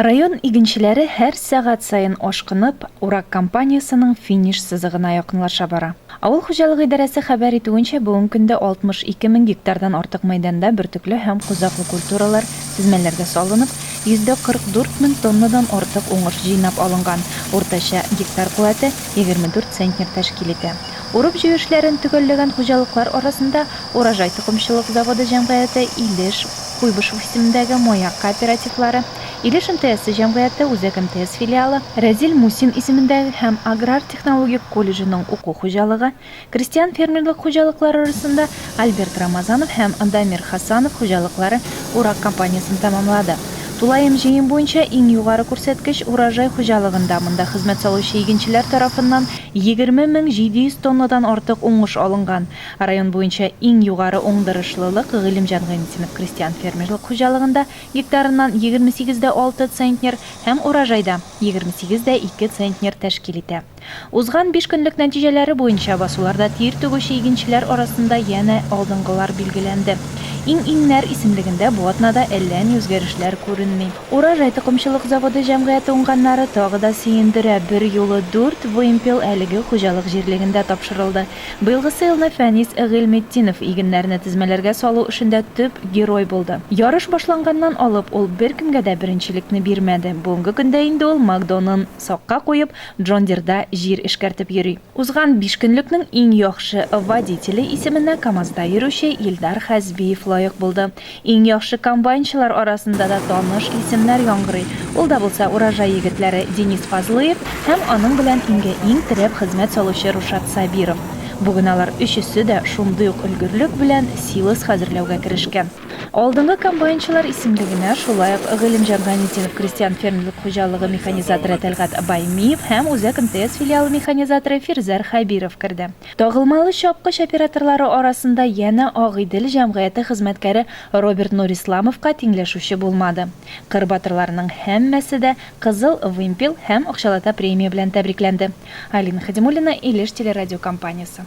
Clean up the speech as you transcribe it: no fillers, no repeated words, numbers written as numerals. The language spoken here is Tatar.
Район игенчеләре һәр сәгать сайын ашкынып, Урак компаниясының финиш сызыгына якынлаша бара. Авыл хуҗалыгы идарәсе хәбәр итүенчә, бүген көндә 62 мең гектардан артык мәйданда бөртекле һәм кузаклы культуралар тезмәләргә салынып, 144 мең тоннадан артык уңыш җыйнап алынган. Уртача гектар куәте 24 центнер тәшкил итә. Урып җыю эшләрен төгәлләгән хуҗалыклар арасында Урожай токымчылык заводы җәмгыяте, Илеш, Куйбышев исемендәге Маяк кооперативлары, Илеш МТС җәмгыяте, Үзәк МТС филиалы, Рәзил Мусин исемендәге һәм Аграр технологик колледжының уку хуҗалыгы, крестьян фермерлык хуҗалыклары арасында Альберт Рамазанов һәм Дамир Хасанов хуҗалыклары Урак компаниясын тәмамлады. Тулайым җыен буенча иң югары күрсәткеч урожай хуҗалыгында, монда хезмәт салучы игенчеләр тарафыннан 20 700 тоннадан артык уңыш алынган. Район буенча иң югары уңдырышлылык Гыйлем Җангәнисов крестьян фермерлык хуҗалыгында гектарыннан 28,6 центнер һәм урожайда 28,2 центнер тәшкил итә. Узган 5 көнлек нәтиҗәләре буенча басуларда тир түгүче игенчеләр арасында яна алдынгылар билгеләнде. Иң-иңнәр исемлегендә бу атнада әллә ни үзгәрешләр күренми. Урожай токымчылык заводы җәмгыяте уңганнары тагы да сөендерә. Бер юлы 4 вымпел әлеге хуҗалык җирлегендә тапшырылды. Быелгысы елны Фәнис Гыйлметдинов игеннәрне тезмәләргә салу эшендә төп герой булды. Ярыш башланганнан алып ул беркемгә дә беренчелекне бирмәде. Бүгенге көндә инде ул Макдонын сакка куеп, Джон Дирда җир эшкәртеп йөри. Узган 5 көнлекнең иң яхшы водителе исеменә КамАЗда йөрүче Илдар Хәзбиев лайык булды. Иң яхшы комбайнчылар арасында да таныш исемнәр яңгырый. Ул да булса урожай егетләре Денис Фазлыев һәм аның белән иң терәп хезмәт салучы Рушат Сабиров. Бүген алар өчесе дә шундый ук өлгерлек белән силос хәзерләүгә керешкән. Алдынгы комбайнчылар исемлегенә шулай ук Гыйлем Җангәнисов крестьян фермерлык хуҗалыгы механизаторы Тәлгат Баймиев һәм Үзәк МТС филиалы механизаторы Фирзәр Хәбиров керде. Тагылмалы чапкыч операторлары арасында яна Агыйдел җәмгыяте хезмәткәре Роберт Нурисламовка тиңләшүче булмады. Кыр батырларының һәммәсе дә кызыл вымпел һәм акчалата премия белән тәбрикләнде. Алина Хадимуллина, Илеш телерадиокомпаниясе.